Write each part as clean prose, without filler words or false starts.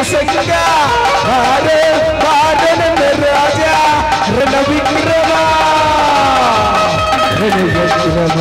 ಸಂಗ ಬಾರೆ ಬಾರೆ ನನ್ನ ರಾಜ ರಣವಿಕ್ರಮ ರಣವಿಕ್ರಮ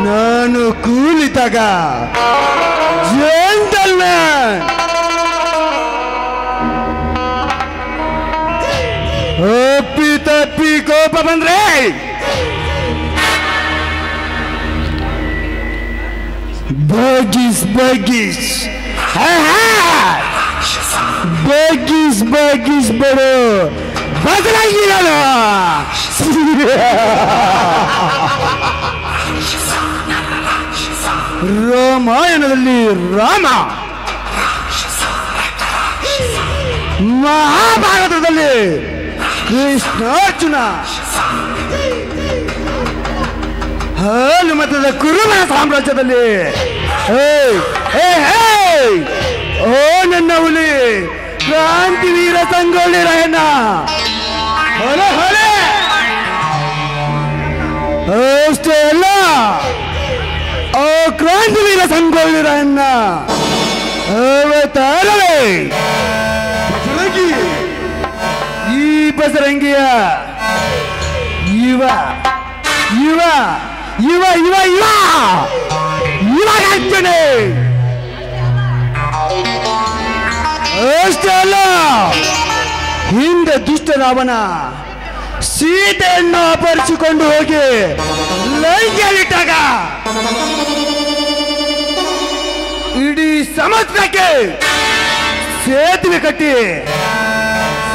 ನಾನು ಕೂಲಿದಾಗ ಜೆಂಟಲ್ಮನ್ ಒಪ್ಪಿ ತಪ್ಪಿ ಕೋಪ ಬಂದ್ರೆ ಬಗ್ಗಿಸ್ ಬಗ್ಗಿಸ್ ಬಗ್ಗಿಸ್ ಬಗ್ಗಿಸ್ ಬರೋ ಬದಲಾಗಿರಲ್ಲ ರಾಮಾಯಣದಲ್ಲಿ ರಾಮ, ಮಹಾಭಾರತದಲ್ಲಿ ಕೃಷ್ಣಾರ್ಜುನ, ಹಾಲು ಮತದ ಕುರುಬನ ಸಾಮ್ರಾಜ್ಯದಲ್ಲಿ ಓ ನನ್ನ ಹುಲಿ ಕ್ರಾಂತಿವೀರ ಸಂಗೊಳ್ಳಿ ರಾಯಣ್ಣ ಹೊಲೆ ಹೊಲೆ ಅಷ್ಟೇ ಅಲ್ಲ, ಓ ಕ್ರಾಂತಿವೀರ ಸಂಗೊಳ್ಳಿ ರಾಯಣ್ಣ ಅವತಾರವೇ ಈ ಬಸರಂಗಿಯ ಇವ ಇವ ಇವ ಇವ ಇವ ಇವಾಗ್ತಾನೆ. ಅಷ್ಟೇ ಅಲ್ಲ, ಹಿಂದೆ ದುಷ್ಟ ರಾವಣ ಸೀತೆಯನ್ನು ಅಪಹರಿಸಿಕೊಂಡು ಹೋಗಿ ಲಂಕೆಯಲ್ಲಿಟ್ಟಾಗ ಇಡೀ ಸಮುದ್ರಕ್ಕೆ ಸೇತುವೆ ಕಟ್ಟಿ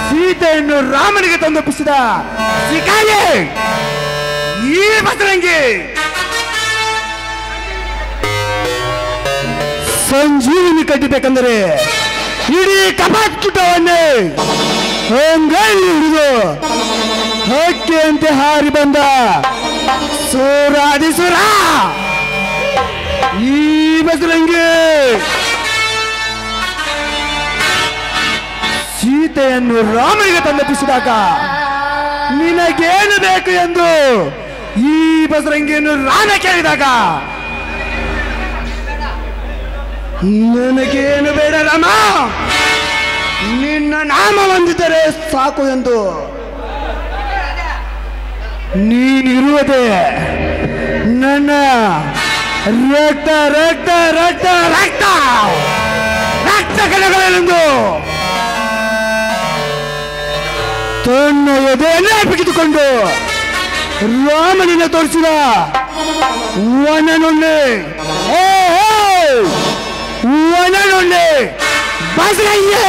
ಸೀತೆಯನ್ನು ರಾಮನಿಗೆ ತಂದೊಪ್ಪಿಸಿದ ಸಿಕಾಯಿ ಈ ಬಸರಂಗಿ. ಸಂಜೀವಿನಿ ಕಟ್ಟಬೇಕಂದರೆ ಇಡೀ ಕಪಾಟವನ್ನೇ ಅಂಗೈಲಿ ಹಿಡಿದು ಹಕ್ಕಿಯಂತೆ ಹಾರಿ ಬಂದ ಸೂರಾದಿಸುರ ಈ ಬಸರಂಗಿ ಸೀತೆಯನ್ನು ರಾಮನಿಗೆ ತಂದೊಪ್ಪಿಸಿದಾಗ ನಿನಗೇನು ಬೇಕು ಎಂದು ಈ ಬಸರಂಗಿಯನ್ನು ರಾಮ ಕೇಳಿದಾಗ ನನಗೇನು ಬೇಡ ರಾಮ, ನಿನ್ನ ನಾಮ ಹೊಂದಿದರೆ ಸಾಕು ಎಂದು ನೀನಿರುವುದೇ ನನ್ನ ರಕ್ತ ರಕ್ತ ರಕ್ತ ರಕ್ತ ರಕ್ತ ಕಣಗಳೆಂದು ತನ್ನ ಎದೆಯನ್ನೇ ಬಿಗಿದುಕೊಂಡು ರಾಮನಿನ ತೋರಿಸಿದ ಒನನೊನ್ನೆ ಒನನೊನ್ನೆ ಬಸರಯ್ಯೇ.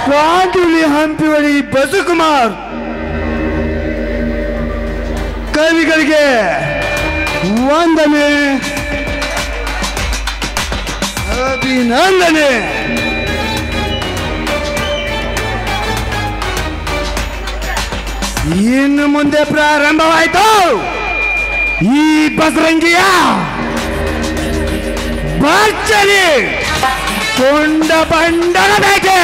ಕ್ರಾಂತಿಲಿ ಹಂಪಿವಳಿ ಬಸಕುಮಾರ್ ಕವಿಗಳಿಗೆ ವಂದನೆ ಅಭಿನಂದನೆ. ಇನ್ನು ಮುಂದೆ ಪ್ರಾರಂಭವಾಯಿತು ಈ ಬಸರಂಗಿಯ ಭರ್ಜರಿ ಕೊಂಡ ಬಂಡನ ಬೇಕೆ.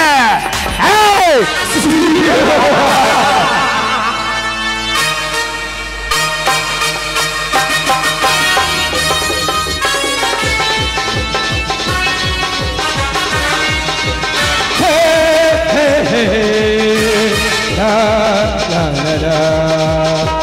la la la la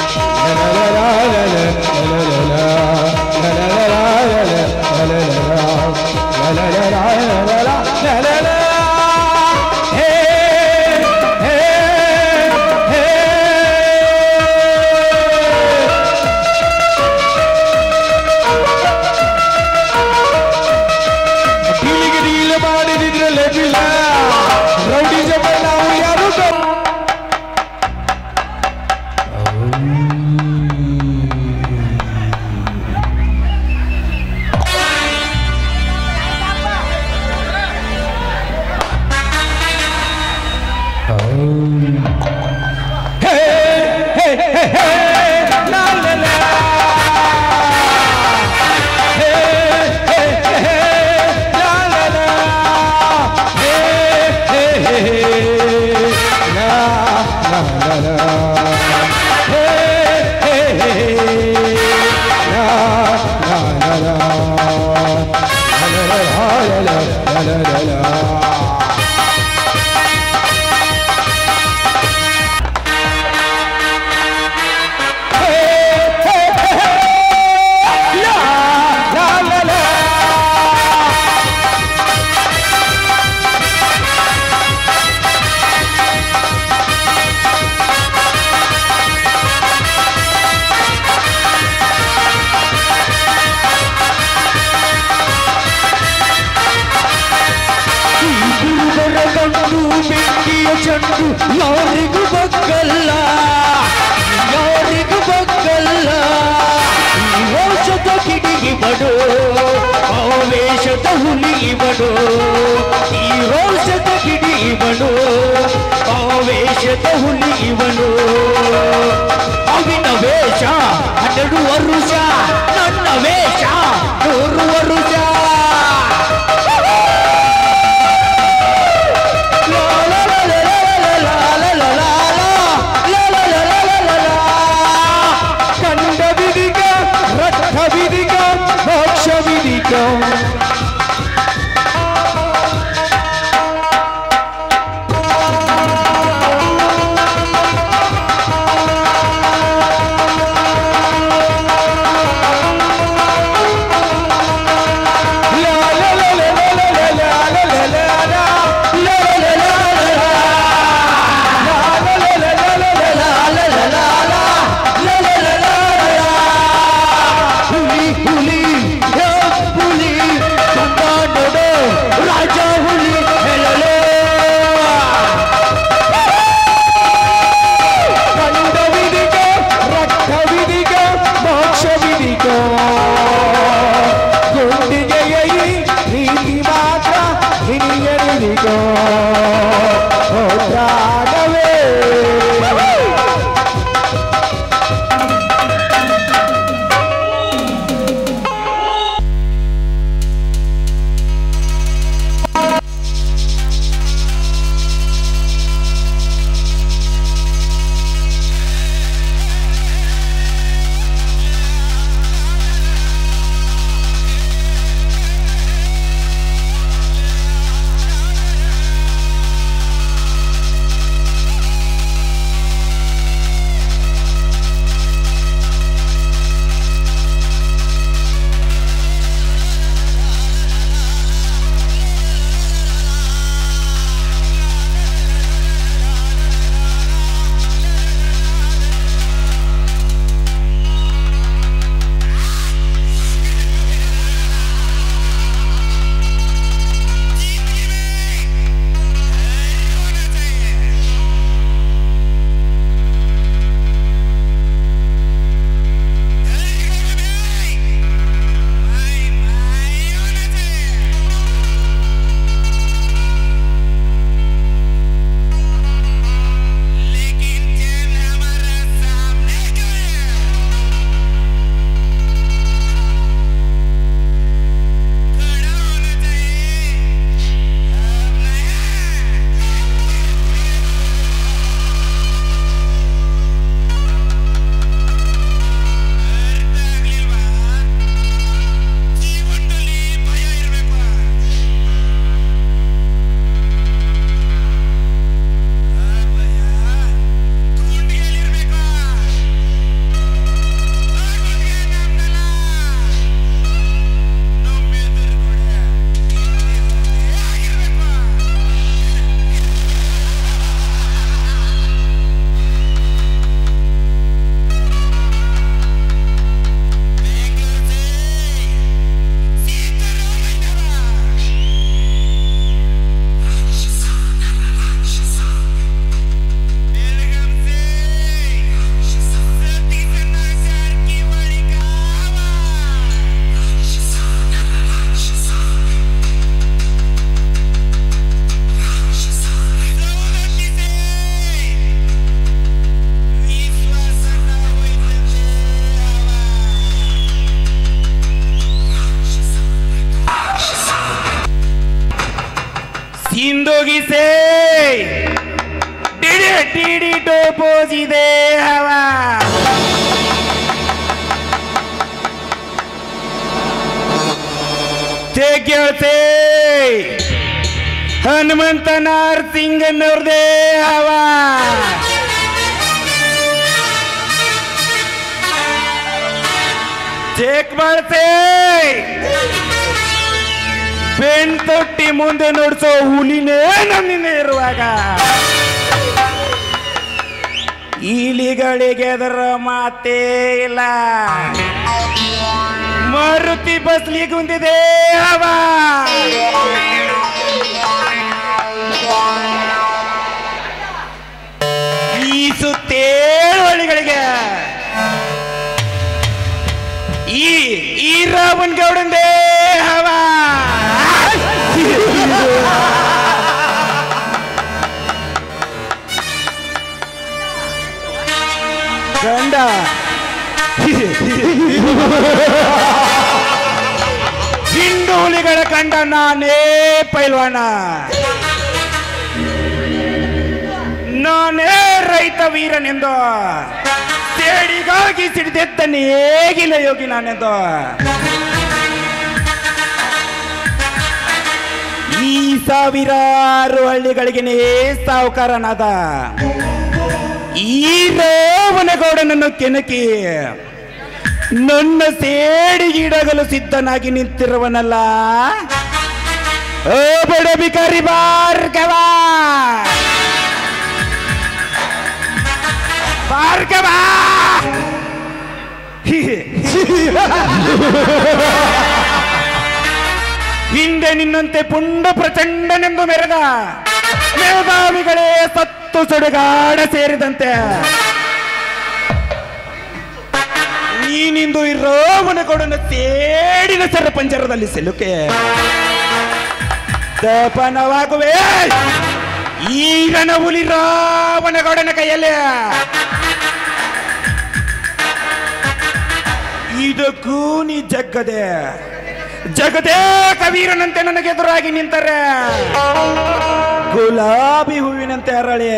ಯಾರಿಗೂ ಬಗ್ಗಲ್ಲ ಈ ರೋಷದ ಕಿಡಿಗಿಬಡು ಆವೇಶದ ಹುಲಿಗಿಬಡು ಈ ರೋಷದ ಕಿಡಿಗಿಬಡು ಆವೇಶದ ಹುಲಿಗಿಬಡು ಅವಿನ ವೇಷ 12 ವರುಷ ನನ್ನ ವೇಷ 100 ವರುಷ से टीडी टोपो सीधे हवा से हनुमंत नारसिंगनवरदे हवा से ಬೆನ್ ತೊಟ್ಟಿ ಮುಂದೆ ನೋಡ್ಸೋ ಹುಲಿನೇ ನನ್ನಿಂದ ಇರುವಾಗ ಇಲಿಗಳಿಗೆ ಅದರ ಮಾತೇ ಇಲ್ಲ. ಮಾರುತಿ ಬಸ್ಲಿ ಕುಂತಿದೆ ಹವ ಈ ಸುತ್ತೇಳು ಹಳ್ಳಿಗಳಿಗೆ ಈ ರಾವಣ್ ಗೌಡಂದೇ ಹವ ಗಂಡ ಹಿಂಡುಲಿಗಳ ಕಂಡ ನಾನೇ ಪೈಲ್ವಾನ, ನಾನೇ ರೈತ ವೀರನೆಂದು ಸೇಡಿಗಾಗಿ ಸಿಡಿದೆದ್ದ ನೇಗಿಲ ಯೋಗಿ ನಾನೆಂದು ಈ ಸಾವಿರಾರು ಹಳ್ಳಿಗಳಿಗೆನೇ ಸಾಹುಕಾರನಾದ ಈ ರಾವಣಗೌಡನನ್ನು ಕೆಣಕಿ ನನ್ನ ಸೇಡಿಗೀಡಾಗಲು ಸಿದ್ಧನಾಗಿ ನಿಂತಿರುವನಲ್ಲ ಓ ಬಡ ಬಿಕಾರಿ ಭಾರ್ಗವ ಭಾರ್ಗವ. ಹಿಂದೆ ನಿನ್ನಂತೆ ಪುಂಡ ಪ್ರಚಂಡನೆಂದು ಮೆರೆದ ಮೇಧಾವಿಗಳೇ ಸತ್ತು ಸುಡುಗಾಡ ಸೇರಿದಂತೆ ನೀನಿಂದು ಈ ರಾವಣಗೌಡನ ಸೇಡಿನ ಸರಪಂಜರದಲ್ಲಿ ಸಿಲುಕೆ ದಪನವಾಗುವೆ. ಈಗ ಹುಲಿ ರಾವಣಗೌಡನ ಕೈಯಲ್ಲಿ ಇದಕ್ಕೂ ನೀ ಜಗದೇ ಕವೀರನಂತೆ ನನಗೆ ಎದುರಾಗಿ ನಿಂತರೆ ಗುಲಾಬಿ ಹೂವಿನಂತೆ ಅರಳಿ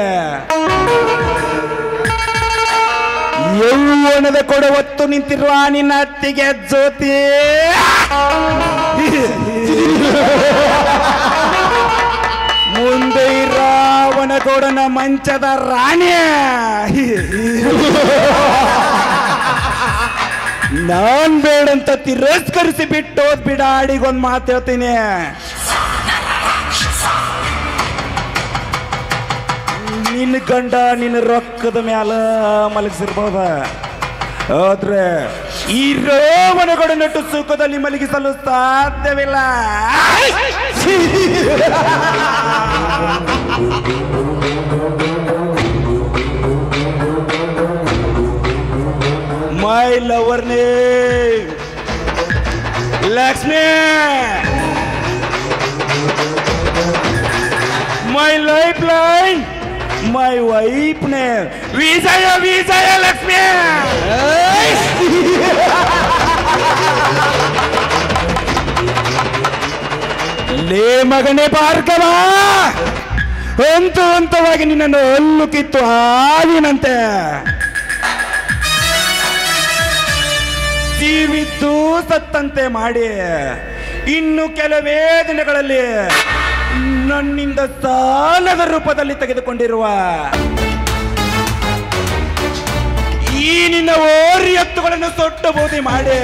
ಯೌವನದ ಕೊಡುವತ್ತು ನಿಂತಿರುವ ನಿನ್ನ ಅತ್ತಿಗೆ ಜ್ಯೋತಿ ಮುಂದೆ ರಾವಣಗೌಡನ ಮಂಚದ ರಾಣಿ ನಾನ್ ಬೇಡಂತ ತಿರಸ್ಕರಿಸಿ ಬಿಟ್ಟು ಬಿಡಾಡಿಗೊಂದು ಮಾತು ಹೇಳ್ತೀನಿ. ನಿನ್ನ ಗಂಡ ನಿನ್ನ ರೊಕ್ಕದ ಮ್ಯಾಲ ಮಲಗಿಸಿರ್ಬೋದ, ಆದ್ರೆ ಈ ರಾವಣಗೌಡನಟ್ಟು ಸುಖದಲ್ಲಿ ಮಲಗಿಸಲು ಸಾಧ್ಯವಿಲ್ಲ. My lover name Lakshmi, my lifeline, my wife name Vijaya Lakshmi. ಲೇ ಮಗನೇ ಭಾರ್ಗವ, ಹಂತವಾಗಿ ನಿನ್ನನ್ನು ಹಲ್ಲು ಕಿತ್ತು ಹಾವಿನಂತೆ ಜೀವಿದ್ದು ಸತ್ತಂತೆ ಮಾಡಿ ಇನ್ನು ಕೆಲವೇ ದಿನಗಳಲ್ಲಿ ನನ್ನಿಂದ ಸಾಲದ ರೂಪದಲ್ಲಿ ತೆಗೆದುಕೊಂಡಿರುವ ಈ ನಿನ್ನ ಓರಿ ಎತ್ತುಗಳನ್ನು ಸೊಟ್ಟು ಬೂದಿ ಮಾಡಿ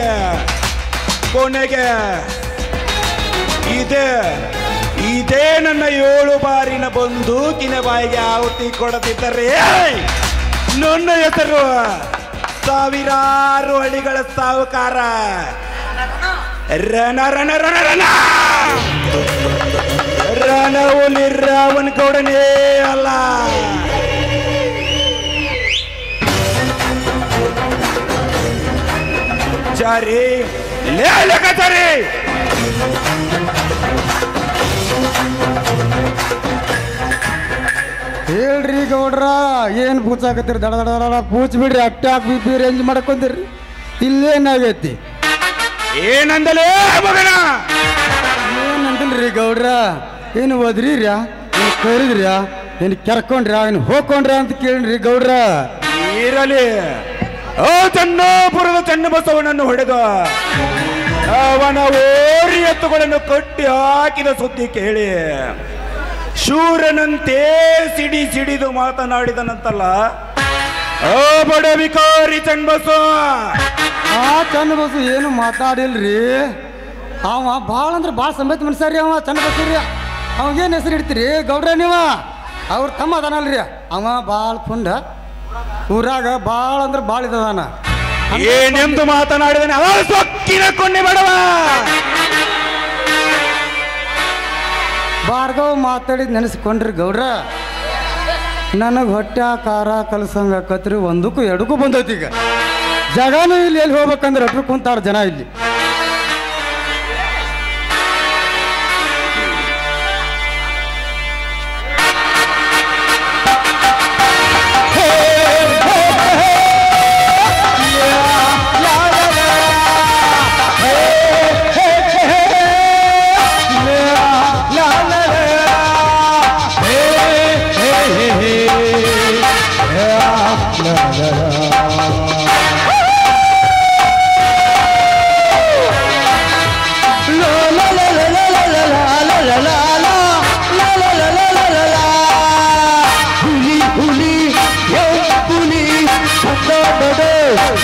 ಕೊನೆಗೆ ಇದೇ ನನ್ನ 7 ಬಾರಿನ ಬಂದೂಕಿನ ಬಾಯಿಗೆ ಆಹುತಿ ಕೊಡದಿದ್ದರೆ ನನ್ನ ಹೆಸರು ಸಾವಿರಾರು ಹಳ್ಳಿಗಳ ಸಾಹುಕಾರ ರಣಹುಲಿ ರಾವಣಗೌಡನೇ ಅಲ್ಲ. ಜಾರಿ ಲೇಖಚಾರಿ ಹೇಳ್ರಿ ಗೌಡ್ರ, ಏನು ಪೂಚಾಕತ್ತೀರಿ? ದಡ ದಡ ದಡ ಪೂಚ್ ಬಿಡ್ರಿ. Attack BP range ಮಾಡ್ಕೊಂತೀರಿ. ಇಲ್ಲೇನಾಗೈತಿ? ಏನಂದಲೇ ಮಗನ? ಏನಂದಿಲ್ರಿ ಗೌಡ್ರ, ಏನು ಓದ್ರಿರ್ಯಾ? ಕರಿದ್ರಿ ಏನು ಕೆರ್ಕೊಂಡ್ರಿ ಏನು ಹೋಗ್ಕೊಂಡ್ರಿ ಅಂತ ಕೇಳ್ರಿ ಗೌಡ್ರ. ಇರಲಿ. ಆ ಚನ್ನಾಪುರದ ಚನ್ನಬಸವನನ್ನು ಹೊಡೆದು ಅವನ ಓರಿ ಎತ್ತುಗಳನ್ನು ಕಟ್ಟಿ ಹಾಕಿದ ಸುದ್ದಿ ಕೇಳಿ ಶೂರನಂತೆ ಸಿಡಿದು ಮಾತನಾಡಿದನಂತಲ್ಲ ಆ ಬಡ ವಿಕಾರಿ ಚನ್ನಬಸವ. ಆ ಚನ್ನಬಸವ ಏನು ಮಾತಾಡಿಲ್ರಿ. ಅವ ಭಾಳ ಅಂದ್ರೆ ಭಾಳ ಸಂಬಂಧ ಮನುಷ್ಯರಿ ಅವ ಚನ್ನಬಸವ್ರಿ. ಅವಾಗೇನು ಹೆಸರು ಇಡ್ತೀರಿ ಗೌಡ್ರ ನೀವು? ಅವ್ರ ತಮ್ಮ ಅದಾನಲ್ರಿ ಅವ ಭಾಳ ಪುಂಡ, ಊರಾಗ ಭಾಳ ಅಂದ್ರೆ ಭಾಳ ಇದಾನ. ಏನೆಂದು ಮಾತನಾಡಿದಾನೆ ಅವ ಸೊಕ್ಕಿನ ಕೊಂಡೆ ಬಡವ. ಭಾರ್ಗವ್ ಮಾತಾಡಿದ್ ನೆನೆಸ್ಕೊಂಡ್ರಿ ಗೌಡ್ರ. ನನಗೆ ಹೊಟ್ಟೆ ಖಾರ ಕಲಸಂಗ ಕತ್ರಿ ಒಂದಕ್ಕೂ ಎರಡಕ್ಕೂ ಬಂದೈತಿ. ಈಗ ಜಗನೂ ಇಲ್ಲಿ ಎಲ್ಲಿ ಹೋಗ್ಬೇಕಂದ್ರೆ ಅಟ್ರು ಕುಂತಾರ ಜನ ಇಲ್ಲಿ.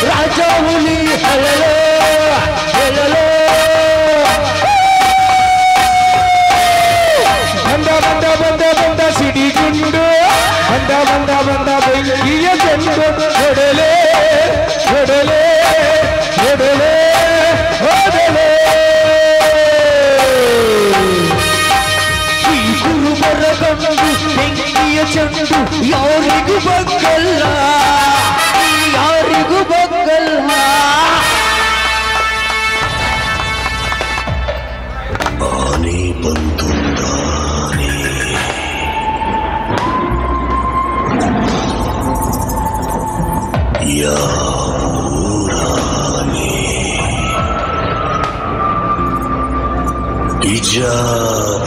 ರಾಜ ಹುಲಿ ಬಂದ ಸಿಡಿಗುಂಡು ಬಂದ ಬೆಂಕಿಯ ಚೆಂಡು ಹೊಡಲೆ ಹೊಡಲೆ ಹೊಡಲೆ ಹೊಡಲೆ. ಈ ಗುರುಬರ ಗಂಡು ಬೆಂಕಿಯ ಚೆಂಡು ಯಾರಿಗೂ ಬಗ್ಗಲ್ಲ, ಯಾರಿಗೂ ಬಗ್ಗಲ್ಲ. ಆನೆ ಬಂತು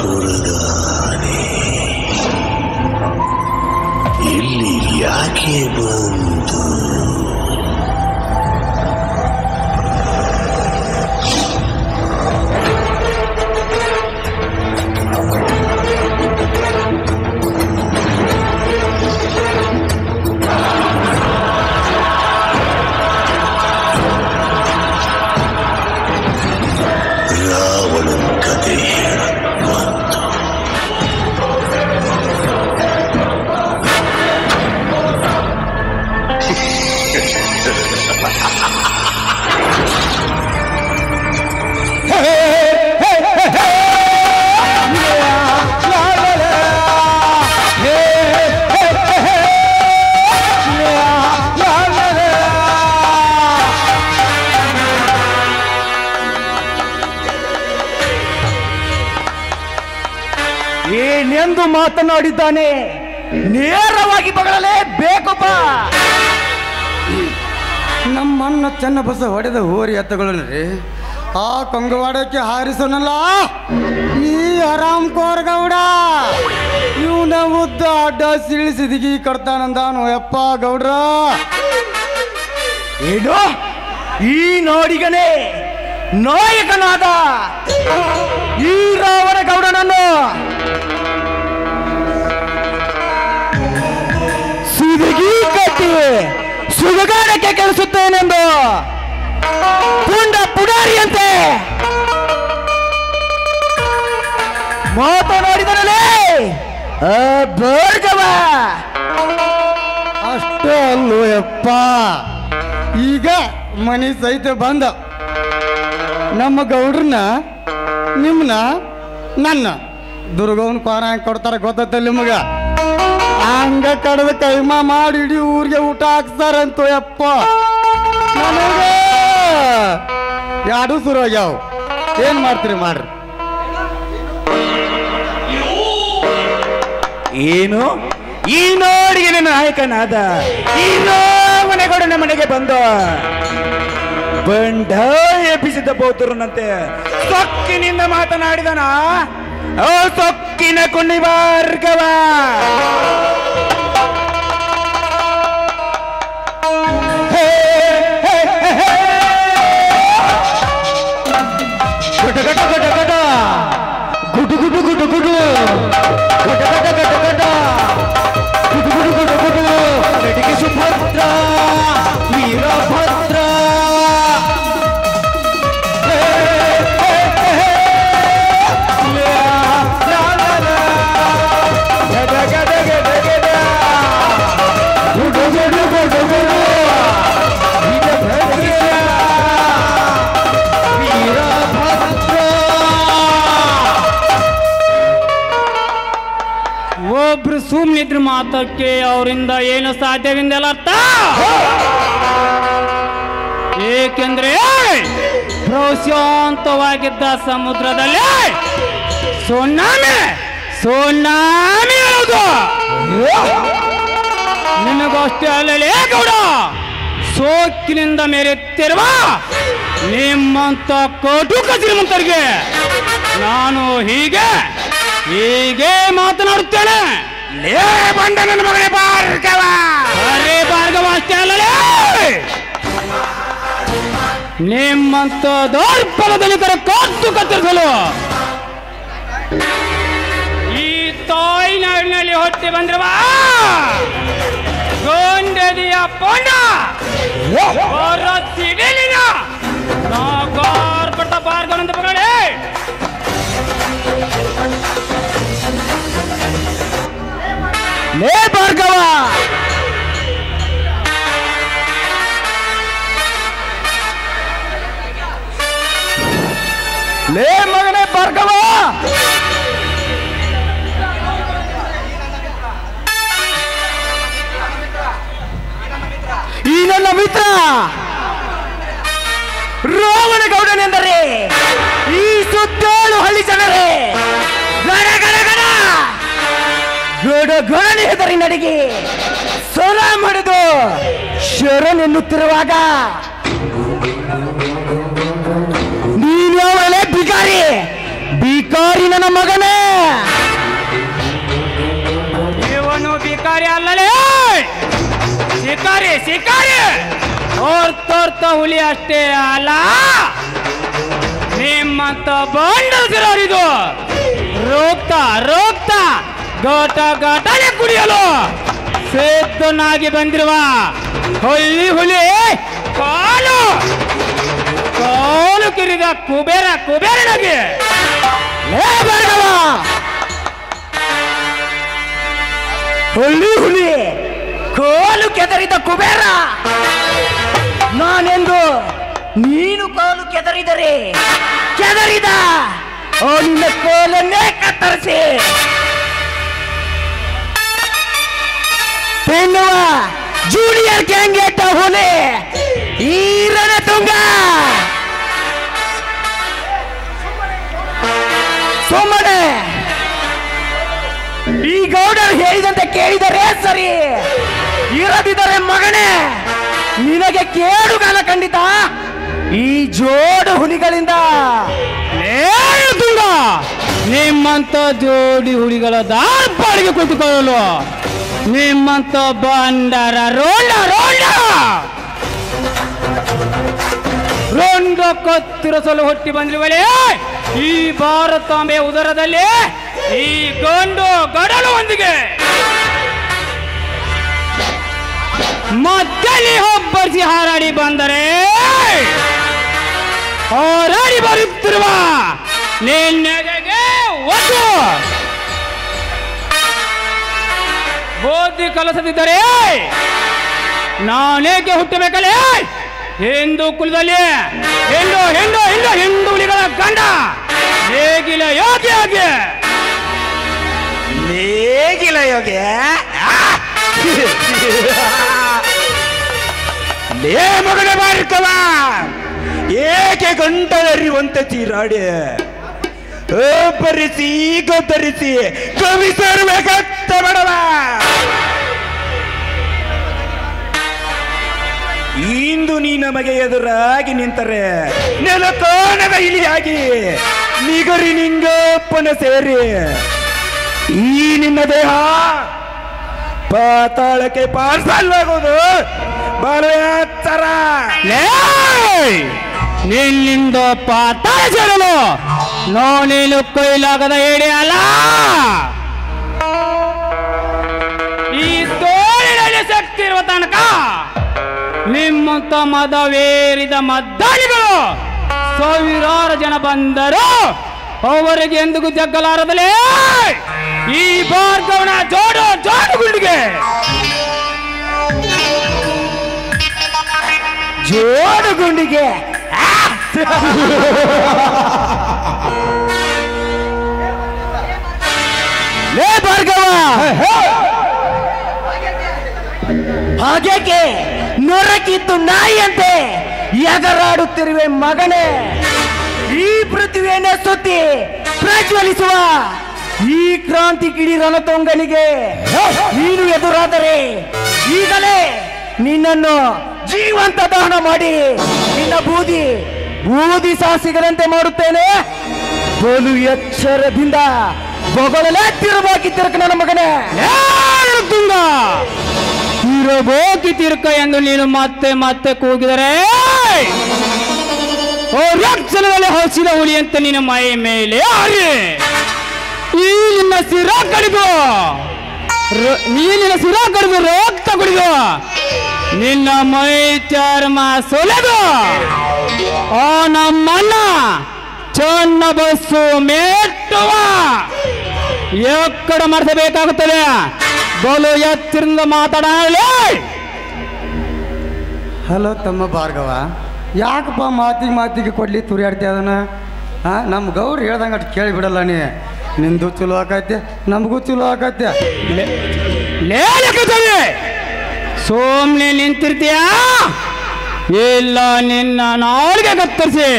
ಬಿಜಾಪುರದಾನೆ ಇಲ್ಲಿ ಯಾಕೆ ಬಂತು? ರಾವಣನ ಕತೆ ಬಂತು. ಏನೆಂದು ಮಾತನಾಡಿದ್ದಾನೆ, ನೇರವಾಗಿ ಬಗಳಲೇಬೇಕಪ್ಪ. ನಮ್ಮನ್ನ ಚನ್ನಬಸ ಹೊಡೆದ ಹೋರಿ ಎತ್ತುಗಳನ್ರಿ ಆ ಕೊಂಗವಾಡಕ್ಕೆ ಹಾರಿಸೋನಲ್ಲ ಈ ಹರಾಮ್ ಕೋರ್ ಗೌಡ. ಇವನ ಉದ್ದ ಅಡ್ಡ ಸಿಳಿಸಿದಿಗಿ ಕಡ್ತಾನಂದಾನು ಯಪ್ಪ ಗೌಡ್ರ. ಏನು ಈ ನಾಡಿಗನೇ ನಾಯಕನಾದ ಈ ರಾವಣ ಗೌಡನನ್ನು ಸಿದಗಿ ಕಟ್ಟಿ ಸುಡುಗಾಡಕ್ಕೆ ಕೆಲಸುತ್ತೇನೆಂದು ಪುಂಡ ಪುಡಾರಿಯಂತೆ ಮಾತನಾಡಿದರಲೇ ಭಾರ್ಗವ. ಅಷ್ಟೇ ಅಲ್ಲೋ ಯಪ್ಪ, ಈಗ ಮನಿ ಸಹಿತ ಬಂದ ನಮ್ಮ ಗೌಡ್ರನ್ನ ನಿಮ್ಮನ್ನ ನನ್ನ ದುರ್ಗವನ್ ಪಾರ ಹೆಂಗೆ ಕೊಡ್ತಾರ ಗೊತ್ತೈತಲ್ಲ ನಿಮಗ. ಹಂಗ ಕಡ್ದ ಕೈಮಾ ಮಾಡಿ ಇಡೀ ಊರಿಗೆ ಊಟ ಹಾಕ್ತಾರಂತೋ ಯಪ್ಪ. ನನಗ ಯಾರು ಶುರು ಆಗ್ಯಾವ. ಏನ್ ಮಾಡ್ತೀರಿ ಮಾಡ್ರಿ. ಏನು ಈ ನೋಡಿಗೆ ನಾಯಕನಾದ ಈ ಮನೆಗೌಡನ ಮನೆಗೆ ಬಂದು ಬಂಡ ಎಬ್ಬಿಸಿದ್ದ ಬೋತುರನಂತೆ ಸೊಕ್ಕಿನಿಂದ ಮಾತನಾಡಿದನ ಓ ಸೊಕ್ಕಿನ ಕುಣಿ ಭಾರ್ಗವ ಗಟ ಗಟ ಗಟ ಗಟ ಗುಡು ಗುಡು ಗುಡು ಗುಡು ಗಟ ಗಟ ಗಟ ಗಟ ಗುಡು ಗುಡು ಗುಡು ಗುಡು ನಡಿಗೆ ಸುಭದ್ರ ವೀರಭದ್ರ ಒಬ್ರು ಸುಮ್ಮನಿದ್ರು ಮಾತಕ್ಕೆ ಅವರಿಂದ ಏನು ಸಾಧ್ಯವಿಂದಲ್ಲ ಅರ್ಥ. ಏಕೆಂದ್ರೆ ಪ್ರಶಾಂತವಾಗಿದ್ದ ಸಮುದ್ರದಲ್ಲಿ ಸುನಾಮಿ ಸುನಾಮಿ ಹೌದು. ನಿನಗಷ್ಟೇ ಅಲ್ಲಲೇ ಗೌಡ, ಸೋಕಿನಿಂದ ಮೇರೆತ್ತಿರುವ ನಿಮ್ಮಂತ ಕಟುಕ ಶ್ರೀಮಂತರಿಗೆ ನಾನು ಹೀಗೆ ಮಾತನಾಡುತ್ತೇನೆ. ಲೇ ಬಂಡ ನನ್ನ ಮಗನೇ ಭಾರ್ಗವ, ಅರೇ ಭಾರ್ಗವ ಅಷ್ಟೇ ಅಲ್ಲಲೇ, ನಿಮ್ಮಂತ ದೌರ್ಬಲ್ಯದಲ್ಲಿ ಕತ್ತು ಕತ್ತರಿಸಲು ಈ ತಾಯಿನಾಡಿನಲ್ಲಿ ಹೊಟ್ಟೆ ಬಂದ್ರವಾ ಗೊಂಡದಿಯ ಪೊಂಡ ಸಿಡಿಲಿನ ನಾಗಾರ್ಪಟ್ಟ ಭಾರ್ಗವಂತ ಮಗಳೇ. ಲೇ ಭಾರ್ಗವ, ಲೇ ಮಗನೇ ಭಾರ್ಗವ, ಈ ನನ್ನ ಮಿತ್ರ ರಾವಣಗೌಡನೆಂದರೆ ಈ ಸುತ್ತೇಳು ಹಳ್ಳಿ ಜನರೇ ಗಡ ಗಡ ಗಡ ಗಡ ಗಡನೆ ಹೆದರಿ ನಡಿಗೆ ಸ್ವರ ಮಾಡಿದು ಶರಣೆನ್ನುತ್ತಿರುವಾಗ ನೀನು ಅವಳೇ ಬಿಕಾರಿ ಬಿಕಾರಿ ನನ್ನ ಮಗನೇ. ಇವನು ಬಿಕಾರಿ ಅಲ್ಲಲೇ, ಶಿಕಾರಿ ಶಿಕಾರಿ. ತೋರ್ತ ಹುಲಿ ಅಷ್ಟೇ ಅಲ್ಲ, ನಿಮ್ಮಂತ ಬಂಡಸಿರೋರಿದು ರೋಗ್ತಾ ಗೋಟ ಗಾಟನೆ ಕುಡಿಯಲು ಸಿದ್ಧನಾಗಿ ಬಂದಿರುವ ಹುಲಿ ಕಾಲು ಕಿರಿದ ಕುಬೇರನಾಗಿ. ಹುಲಿ ಕೋಲು ಕೆದರಿದ ಕುಬೇರ ನಾನೆಂದು ನೀನು ಕೋಲು ಕೆದರಿದ ನಿನ್ನ ಕೋಲನ್ನೇ ಕತ್ತರಿಸಿ ತಿನ್ನುವ ಜೂನಿಯರ್ ಗ್ಯಾಂಗೆಟ್ಟ ಹುಲಿ ಈ ರಣತುಂಗ. ಸುಮ್ಮನೆ ಈ ಗೌಡರು ಹೇಳಿದಂತೆ ಕೇಳಿದರೆ ಸರಿ, ಇರದಿದ್ದರೆ ಮಗನೇ ನಿನಗೆ ಕೇಡುಗಾಲ ಖಂಡಿತ ಈ ಜೋಡು ಹುಲಿಗಳಿಂದ. ನಿಮ್ಮಂತ ಜೋಡಿ ಹುಲಿಗಳ ದಾರ್ಪಾಡಿಗೆ ಕುಳಿತುಕೊಳ್ಳಲು ನಿಮ್ಮಂತ ಬಂಡರ ರೋಂಡ ಕತ್ತಿರಸಲು ಹೊಟ್ಟಿ ಬಂದಿರುವಲೇ ಈ ಭಾರತಾಂಬೆ ಉದರದಲ್ಲಿ ಈ ಗಂಡು ಗಡಲು ಒಂದಿಗೆ ಮಧ್ಯದಲ್ಲಿ ಒಬ್ಬರಿಸಿ ಹಾರಾಡಿ ಬಂದರೆ ಹೋರಾಡಿ ಬರುತ್ತಿರುವ ನಿನ್ನೆಗೆ ಒತ್ತು ಬುದ್ಧಿ ಕಲಿಸದಿದ್ದರೆ ನಾನೇಕೆ ಹುಟ್ಟಬೇಕಲ್ಲೇ? ಹಿಂದೂ ಕುಲದಲ್ಲಿ ಹಿಂದೂ ಹುಲಿಗಳ ಗಂಡ ನೇಗಿಲ ಯೋಗಿ ಲೇ ಮಗನ ಭಾರ್ಗವ, ಏಕೆ ಗಂಟಲರಿವಂತೆ ಚೀರಾಡಿ ಬರಿಸಿ ಗೊತ್ತರಿಸಿ ಕವಿ ಸರ್ಬೇಕತ್ತ ಬಡವ. ಇಂದು ನೀ ನಮಗೆ ಎದುರಾಗಿ ನಿಂತರೆ ನೆಲಕೋಣದ ಇಲಿಯಾಗಿ ನಿಗರಿ ನಿಂಗಪ್ಪನ ಸೇರಿ ಈ ನಿನ್ನ ದೇಹ ಪಾತಾಳಕ್ಕೆ ಪಾರ್ಸಲ್ ಆಗೋದು ಬಹಳ ಎತ್ತರ. ನಿನ್ನಿಂದ ಪಾತಾಳ ಸೇರಲು ನೀನು ಕೈಲಾಗದ ಹೇಳಿ ಅಲ್ಲ. ಈ ತೋಳಿನಲ್ಲಿ ಶಕ್ತಿ ಇರುವ ತನಕ ನಿಮ್ಮಂತ ಮದವೇರಿದ ಮದ್ದಾಳಿಗಳು ಸಾವಿರಾರು ಜನ ಬಂದರು ಅವರಿಗೆ ಎಂದಿಗೂ ಜಗ್ಗಲಾರದಲೇ. ಈ ಭಾರ್ಗವನ ಜೋಡು ಗುಂಡಿಗೆ ಜೋಡು ಗುಂಡಿಗೆ ಲೇ ಭಾರ್ಗವ, ಹಾಗೇಕೆ ನೊರಕಿತ್ತು ನಾಯಿಯಂತೆ ಎಗರಾಡುತ್ತಿರುವೆ ಮಗನೇ? ಈ ಪೃಥ್ವಿಯನ್ನೇ ಸುತ್ತಿ ಪ್ರಜ್ವಲಿಸುವ ಈ ಕ್ರಾಂತಿ ಕಿಡಿ ರಣತೊಂಗನಿಗೆ ನೀನು ಎದುರಾದರೆ ಈಗಲೇ ನಿನ್ನನ್ನು ಜೀವಂತ ದಹನ ಮಾಡಿ ನಿನ್ನ ಬೂದಿ ಸಾಸಿಗರಂತೆ ಮಾಡುತ್ತೇನೆ. ಬಲು ಎಚ್ಚರದಿಂದ ಬೊಗಳಲೇ ತಿರುಬಾಕಿ ತಿರುಕ ನನ್ನ ಮಗನೇ. ತುಂಗ ತಿರುಬೋಕಿ ತಿರುಕ ಎಂದು ನೀನು ಮತ್ತೆ ಮತ್ತೆ ಕೂಗಿದರೆ ರಕ್ಷಣದಲ್ಲಿ ಹೊಸಿದ ಹುಲಿಯಂತೆ ನಿನ್ನ ಮೈ ಮೇಲೆ ಹಾರಿ ಈ ನಿನ್ನ ಸಿರ ಕಡಿದು ರಕ್ತ ಕುಡಿದು ನಿನ್ನ ಮೈ ಚರ್ಮ ಸೊಲೆದು ಆ ನಮ್ಮನ್ನ ಚನ್ನ ಬಸ್ಸು ಮೇಟ್ಟುವ ಎಕ್ಕಡ ಮಾಡಿಸಬೇಕಾಗುತ್ತದೆ. ಬಲು ಎತ್ತರಿಂದ ಮಾತಾಡಲಿ. ಹಲೋ ತಮ್ಮ ಭಾರ್ಗವ, ಯಾಕಪ್ಪ ಮಾತಿಗೆ ಕೊಡ್ಲಿ ತುರಿಯಾಡ್ತಿ ಅದನ್ನ? ನಮ್ಮ ಗೌರ್ ಹೇಳ್ದಂಗೆ ಅಷ್ಟು ಕೇಳಿಬಿಡಲ್ಲ ನೀ. ನಿಂದು ಚಲೋ ಆಕೈತೆ, ನಮಗೂ ಚಲೋ ಆಕೈತೆ. ಸೋಮ್ನೆ ನಿಂತಿರ್ತೀಯ ಇಲ್ಲ ನಿನ್ನ ನಾಳಿಗೆ ಕತ್ತರಿಸಿ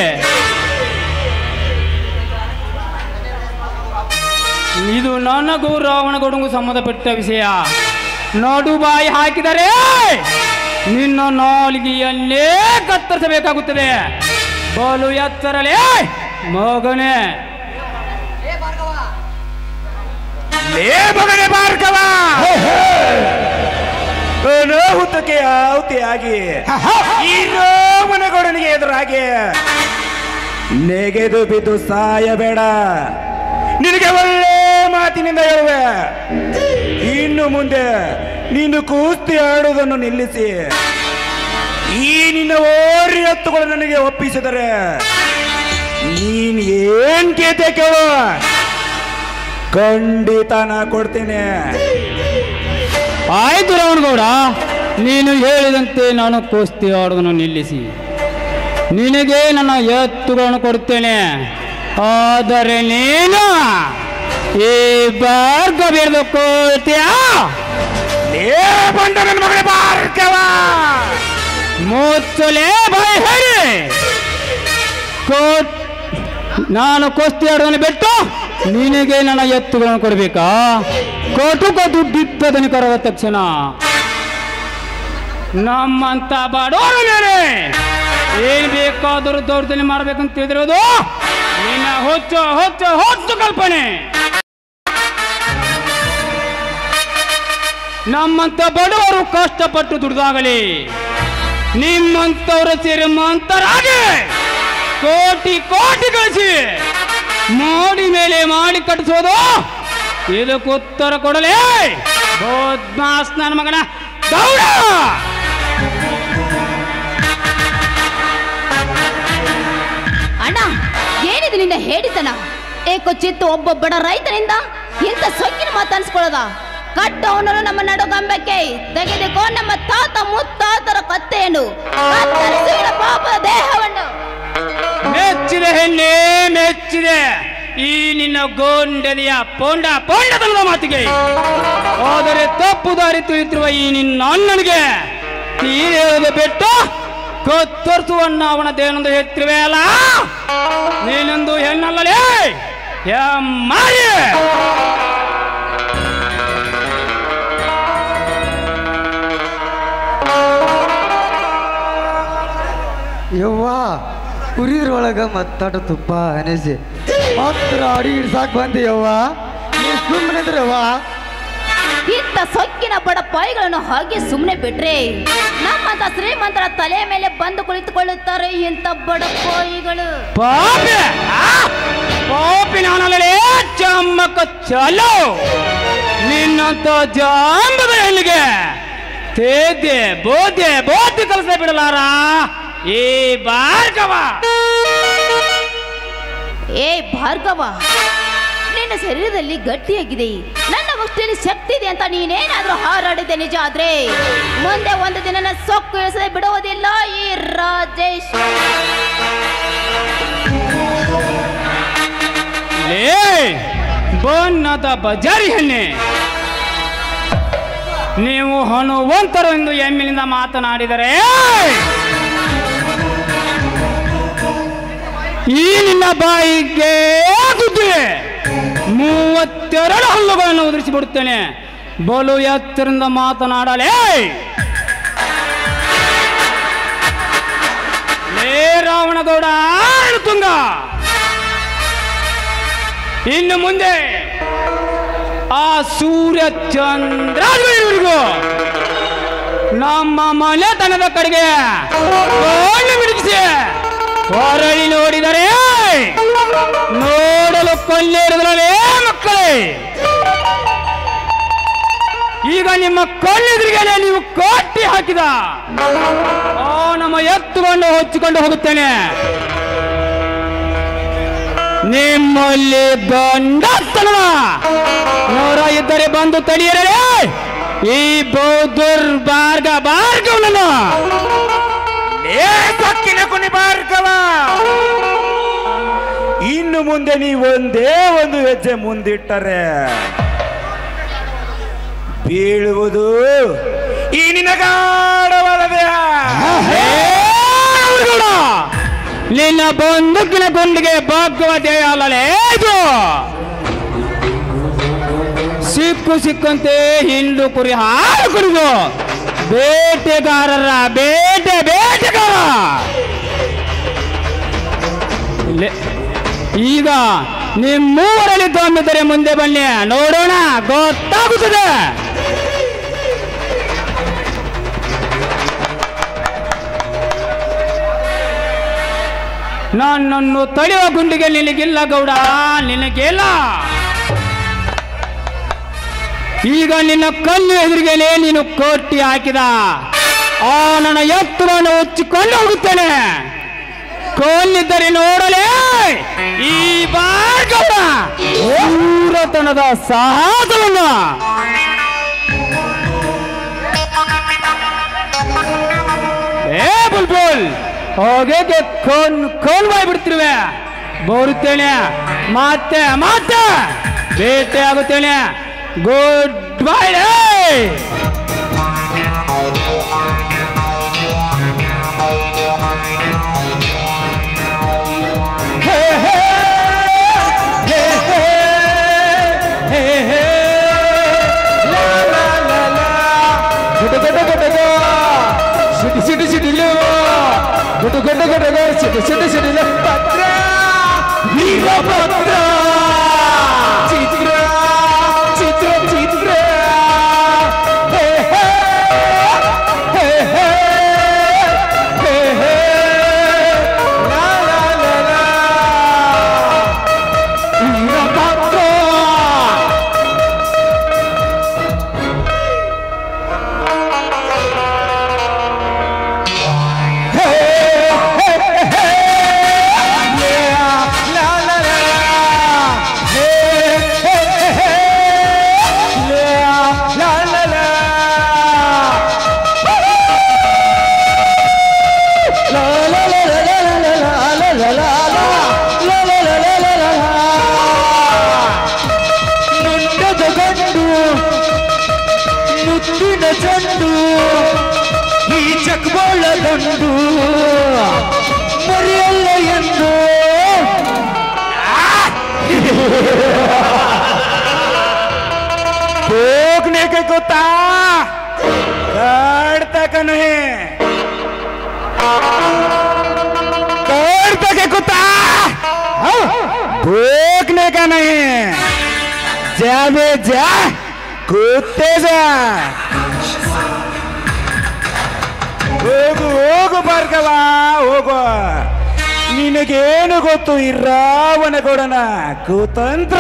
ಇದು ನನಗೂ ರಾವಣಗೌಡಂಗೂ ಸಂಬಂಧಪಟ್ಟ ವಿಷಯ. ನಡು ಬಾಯಿ ಹಾಕಿದರೆ ನಿನ್ನ ನಾಲಿಗೆಯನ್ನೇ ಕತ್ತರಿಸಬೇಕಾಗುತ್ತದೆ. ಬಲು ಎತ್ತರಲೇ ಮಗನೇ. ಭಾರ್ಗವ ಹುತ್ತಕ್ಕೆ ಆಹುತಿಯಾಗಿ ಈ ರಾಮನಗೌಡನಿಗೆ ಎದುರಾಗಿ ನೆಗೆದು ಬಿದ್ದು ಸಾಯಬೇಡ. ನಿನಗೆ ಒಳ್ಳೆ ಮಾತಿನಿಂದ ಹೇಳುವೆ, ಇನ್ನು ಮುಂದೆ ನೀನು ಕುಸ್ತಿ ಆಡುವುದನ್ನು ನಿಲ್ಲಿಸಿ ಈ ನಿನ್ನ ಓರಿ ಹತ್ತುಗಳು ನನಗೆ ಒಪ್ಪಿಸಿದರೆ ನೀನ್ ಏನ್ ಕೇತೆ ಕೇಳು, ಖಂಡಿತ ನಾ ಕೊಡ್ತೇನೆ. ಆಯ್ತು ರಾವಣಗೌಡ, ನೀನು ಹೇಳಿದಂತೆ ನಾನು ಕುಸ್ತಿ ಆಡುವುದನ್ನು ನಿಲ್ಲಿಸಿ ನಿನಗೆ ನನ್ನ ಎತ್ತುಗಳನ್ನು ಕೊಡುತ್ತೇನೆ. ಆದರೆ ನೀನು ಈ ಭಾರ್ಗ ಬೇಡಕೊಳ್ತೀಯಾ? ಬಂದ ನನ್ನ ಮಗಳೇ ಭಾರ್ಗವ, ಮುಚ್ಚಲೇ ಬಾಯಿ ಹೇಳಿ. ನಾನು ಕುಸ್ತಿ ಆಡುವುದನ್ನು ಬಿಟ್ಟು ನಿನಗೆ ನನ್ನ ಎತ್ತುಗಳನ್ನು ಕೊಡಬೇಕಾ? ಕೊಟ್ಟು ದಿಟ್ಟದನಿ ಕರವ ತಕ್ಷಣ ನಮ್ಮಂತ ಬಡವರ ಮೇಲೆ ಏನ್ ಬೇಕಾದರೂ ದೌರ್ಜನ್ಯ ಮಾಡ್ಬೇಕಂತ ತಿಳಿದಿರೋದು ನಿನ್ನ ಹೊಚ್ಚು ಹೊಚ್ಚು ಹೊಚ್ಚು ಕಲ್ಪನೆ. ನಮ್ಮಂತ ಬಡವರು ಕಷ್ಟಪಟ್ಟು ದುಡಿದಾಗಲಿ ನಿಮ್ಮಂತವರ ಶ್ರೀಮಂತರಾಗಿ ಕೋಟಿ ಕೋಟಿ ಗಳಿಸಿ ಮೋಡಿ ಮೇಲೆ ಮಾಡಿ ಕಟ್ಟಿಸೋದು ಇದಕ್ಕೆ ಉತ್ತರ ಕೊಡಲೇ ಬೌದ್ಮಾಸ್ ನನ್ನ ಮಗನ ಗೌಡ. ಅಣ್ಣ, ಏನಿದೆ ನಿನ್ನ ಹೇಳಿತನ? ಏಕೊಚ್ಚಿತ್ತು ಒಬ್ಬ ಬಡ ರೈತನಿಂದ ಇಂಥ ಸೊಕ್ಕಿನ ಮಾತಾಡಿಸ್ಕೊಳ್ಳೋದ? ಕಟ್ಟವನನ್ನು ನಮ್ಮ ನಡುಗಂಬಕ್ಕೆ ತೆಗೆದುಕೋ ನಮ್ಮ ತಾತ ಮುತ್ತಾತರ ಕತ್ತೆಯನ್ನು, ಕತ್ತರಿಸುವ ಪಾಪದ ದೇಹವನ್ನು. ಮೆಚ್ಚಿದೆ ಹೆಣ್ಣೆ ಮೆಚ್ಚಿದೆ ಈ ನಿನ್ನ ಗೋಂಡನೆಯ ಪೋಂಡತನದ ಮಾತಿಗೆ. ಆದರೆ ತಪ್ಪು ದಾರಿ ತುಳಿತಿರುವ ಈ ನಿನ್ನ ಅಣ್ಣನಿಗೆ ತೀರೇಳದ ಬಿಟ್ಟು ಕತ್ತರಿಸುವನ್ನ ಅವನ ದೇನೊಂದು ಹೆಚ್ಚಿರುವೆ ಅಲ್ಲ. ನೀನೊಂದು ಹೆಣ್ಣಲ್ಲಲೇ ಮಾರಿ. ಯವ್ವ, ಕುರಿದ್ರೊಳಗ ಮತ್ತಾಟ ತುಪ್ಪ ಅನಿಸಿ ಹತ್ರ ಅಡಿಗೆ ಇಡ್ಸಾಕ್ ಬಂದಿಯವ್ವ ನೀ ಸುಮ್ಮನಿದ್ರವ್ವ. ಇಂಥ ಸೊಕ್ಕಿನ ಬಡ ಪಾಯಿಗಳನ್ನು ಹಾಗೆ ಸುಮ್ಮನೆ ಬಿಟ್ರೆ ನಮ್ಮಂತ ಶ್ರೀಮಂತರ ತಲೆ ಮೇಲೆ ಬಂದು ಕುಳಿತುಕೊಳ್ಳುತ್ತಾರೆ ಇಂಥ ಬಡ ಪಾಯಿಗಳು. ಪಾಪಿ ಪಾಪಿ ನಾನಲ್ಲೇ ಚಮ್ಮಕ್ಕ ಚಲೋ ನಿನ್ನಂತ ಜಾಂಬದ ಹೆಣ್ಣಿಗೆ ತೇದೆ ಬೋಧೆ ಕಲಸ ಬಿಡಲಾರ ಏ ಭಾರ್ಗವ. ಏ ಭಾರ್ಗವ, ನಿನ್ನ ಶರೀರದಲ್ಲಿ ಗಟ್ಟಿಯಾಗಿದೆ, ನನ್ನ ಮುಷ್ಟಿಯಲ್ಲಿ ಶಕ್ತಿ ಇದೆ ಅಂತ ನೀನೇನಾದ್ರೂ ಹಾರಾಡಿದೆ ನಿಜ ಆದ್ರೆ ಮುಂದೆ ಒಂದು ದಿನ ಸೊಕ್ಕು ಇಳಿಸದೆ ಬಿಡುವುದಿಲ್ಲ ಈ ರಾಜೇಶ್. ಲೇ ಬಣ್ಣದ ಬಜಾರಿ ಹೆಣ್ಣೆ, ನೀವು ಹನುವಂತರು ಎಂದು ಎಮ್ಮಿನಿಂದ ಮಾತನಾಡಿದರೆ ಈ ನಿನ್ನ ಬಾಯಿಗೆ ಗುದ್ದೆ 32 ಹಲ್ಲುಗಳನ್ನು ಉದುರಿಸಿಬಿಡುತ್ತೇನೆ. ಬಲು ಎತ್ತರಿಂದ ಮಾತನಾಡಲೇ. ಲೇ ರಾವಣಗೌಡ ತುಂಗ, ಇನ್ನು ಮುಂದೆ ಆ ಸೂರ್ಯ ಚಂದ್ರವರೆಗೂ ನಮ್ಮ ಮನೆತನದ ಕಡೆಗೆ ಕಣ್ಣು ಮಿಡಿಸಿ ಹೊರಳಿ ನೋಡಿದರೆ ನೋಡಲು ಕಣ್ಣೇರಿದ್ರಲೇ ಮಕ್ಕಳೇ. ಈಗ ನಿಮ್ಮ ಕಣ್ಣೆದುರಿಗೆ ನೀವು ಕಟ್ಟಿ ಹಾಕಿದ ನಮ್ಮ ಎತ್ತುಕೊಂಡು ಹೊಚ್ಚಿಕೊಂಡು ಹೋಗುತ್ತೇನೆ. ನಿಮ್ಮಲ್ಲಿ ಗಂಡಸ್ತನ ನೂರ ಇದ್ದರೆ ಬಂದು ತಡೆಯರೇ ಈ ಭಾರ್ಗವನನ್ನು. ಸಕ್ಕಿನ ಕುನಿ ಭಾರ್ಗವ, ಇನ್ನು ಮುಂದೆ ನೀವೊಂದೇ ಒಂದು ಹೆಜ್ಜೆ ಮುಂದಿಟ್ಟರೆ ಬೀಳುವುದು ಈ ನಿನಗಾಡವಾದ ದೇಹ. ನಿನ್ನ ಬಂದೂಕಿನ ಗುಂಡಿಗೆ ಭಾಗ್ಯವ ದೇಹ ಅಲ್ಲಲೇ ಇದು. ಸಿಕ್ಕಂತೆ ಹಿಂಡು ಕುರಿ ಹಾಲು ಕುಡಿದು ಬೇಟೆಗಾರರ ಬೇಟೆಗಾರ. ಈಗ ನಿಮ್ಮೂರಲ್ಲಿ ದೊಮ್ಮಿದರೆ ಮುಂದೆ ಬನ್ನಿ, ನೋಡೋಣ, ಗೊತ್ತಾಗುತ್ತದೆ. ನನ್ನನ್ನು ತಡೆಯುವ ಗುಂಡಿಗೆ ನಿನಗಿಲ್ಲ ಗೌಡ, ನಿನಗಿಲ್ಲ. ಈಗ ನಿನ್ನ ಕಲ್ಲು ಎದುರಿಗೆನೆ ನೀನು ಕೊಟ್ಟಿ ಹಾಕಿದ ನನ್ನ ಎತ್ತುವನ್ನು ಉಚ್ಚಿಕೊಂಡು ಹೋಗುತ್ತೇನೆ. ಕೊಲ್ಲಿದ್ದರೆ ನೋಡಲೇ ಈ ಭಾರ್ಗವ ಊರತನದ ಸಾಹಸವನ್ನು. ಏ ಬುಲ್ಬುಲ್, ಹೋಗೇ ಕೋನ್ ಬಿಡ್ತಿರುವೆ. ಬರುತ್ತೇನೆ, ಮತ್ತೆ ಭೇಟಿ ಆಗುತ್ತೇನೆ. Good bye. ಚಂಡು ಈ ಚಕ್ಬೋಳ ದಂಡು ಮರಿಯಲ್ಲ ಎಂದು भोगने के कुत्ता काटता का नहीं, काटता के कुत्ता भोग का नहीं जा बे जा ಕೂತೆ जा ಹೋಗು ಹೋಗು ಭಾರ್ಗವ ಹೋಗು ನಿನಗೇನು ಗೊತ್ತು ಈ ರಾವಣಗೌಡನ ಕುತಂತ್ರ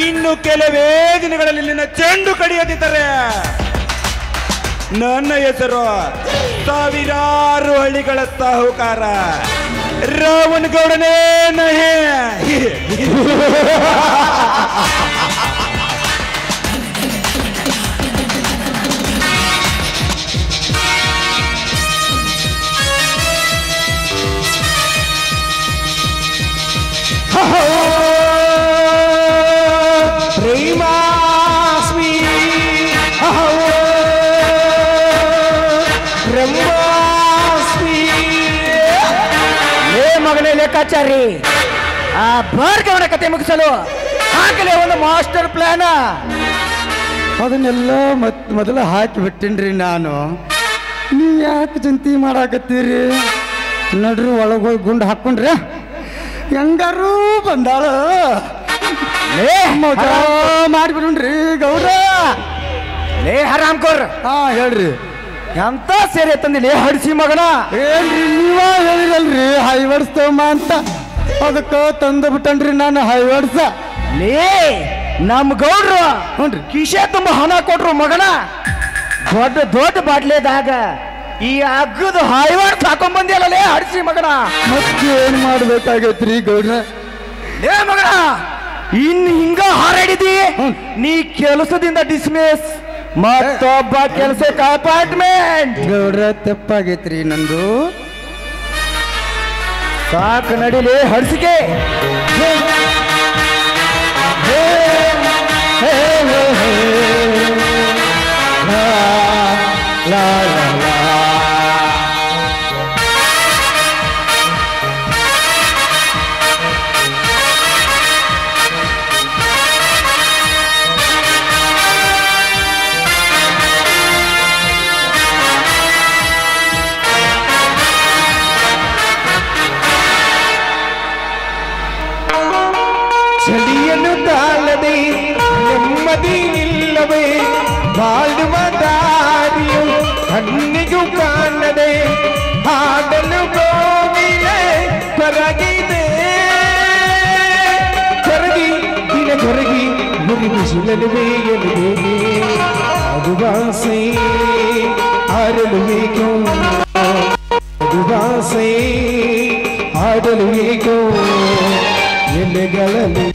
ಇನ್ನು ಕೆಲವೇ ದಿನಗಳಲ್ಲಿ ನಿನ್ನ ಚೆಂಡು ಕಡಿಯದಿದ್ದರೆ ನನ್ನ ಹೆಸರು ಸಾವಿರಾರು ಹಳ್ಳಿಗಳ ಸಾಹುಕಾರ ರಾವಣಗೌಡನೇ ನಹಿ ಪ್ರೇಮಾಸ್ಮಿ ಬ್ರಹ್ಮಾಸ್ಮಿ ಲೇ ಮಗನೇ ಲೆಕ್ಕಾಚಾರಿ ಆ ಭಾರ್ಗವನ ಕತೆ ಮುಗಿಸಲು ಹಾಕಲೇ ಒಂದು ಮಾಸ್ಟರ್ ಪ್ಲಾನ್ ಅದನ್ನೆಲ್ಲ ಮೊದಲ ಹಾಕಿ ಬಿಟ್ಟಿನ್ರಿ ನಾನು. ನೀವು ಯಾಕೆ ಚಿಂತೆ ಮಾಡಾಕತ್ತೀರಿ? ನಡ್ರಿ ಒಳಗೋಗಿ ಗುಂಡು ಹಾಕ್ಕೊಂಡ್ರೆ ಹೆಂಗಾರು ಬಂದಾಳ ಮಾಡಿಬಿಡ್ರಿ ಗೌಡ. ಲೇ ಹರಾಮ್ಕೋರ್ ಹಾ ಹೇಳ್ರಿ. ಎಂತ ಸೇರೆ ತಂದಿಲ್ಲ ಹಡಿಸಿ ಮಗನ. ಏನ್ರಿ ನೀವ ಹೇಳಿರಲ್ರಿ ಹೈವರ್ಸ್ ತಗೊಂಬ ಅಂತ, ಅದಕ್ಕೆ ತಂದು ಬಿಟ್ಟನ್ರಿ ನಾನು ಹೈವರ್ಸ. ಲೇ ನಮ್ ಗೌಡ್ರು ಹುನ್ರಿ ಕಿಶೆ ತುಂಬ ಹಣ ಕೊಟ್ರು ಮಗನ. ದೊಡ್ಡ ದೊಡ್ಡ ಬಾಟ್ಲೆದಾಗ ಈ ಅಗ್ಗದ ಹೈವರ್ಸ್ ಹಾಕೊಂಡ್ ಬಂದಿಯಲ್ಲ ಲೇ ಹಡಿಸಿ ಮಗನ. ಮತ್ತೇನ್ ಮಾಡ್ಬೇಕಾಗೈತ್ರಿ ಗೌಡ್ರ? ಲೇ ಮಗನ ಇನ್ ಹಿಂಗ ಹಾರಾಡಿದಿ ನೀ ಕೆಲಸದಿಂದ ಡಿಸ್ಮಿಸ್, ಮತ್ತೊಬ್ಬ ಕೆಲಸಕ್ಕೆ ಅಪಾರ್ಟ್ಮೆಂಟ್. ಗೌಡ್ರ ತಪ್ಪಾಗೈತ್ರಿ ನಂದು. ಸಾಕು ನಡಿಲಿ ಹಡ್ಸಿಕೆ. ಚಳಿಯನ್ನು ತಾಳದೆ ನೆಮ್ಮದಿ ಇಲ್ಲವೇ ಬಾಳುವ ದಾರಿಯು ಕಣ್ಣಿಗೂ ಕಾಣದೆ ಹಾಡಲು ಗೋವಿಲೆ ಕೊರಗಿದೆ. ಕೊರಗಿ ದಿನ ಕೊರಗಿ ಮುರಿಬಿಸಿಲುವೆ ಎಲ್ಲಿದೆ ಅದು ವಾಸೆ ಆಡಲು ಬೇಕೋ, ಅದು ವಾಸೆ ಆಡಲು ಬೇಕೋ ಎಲೆಗಳಲ್ಲಿ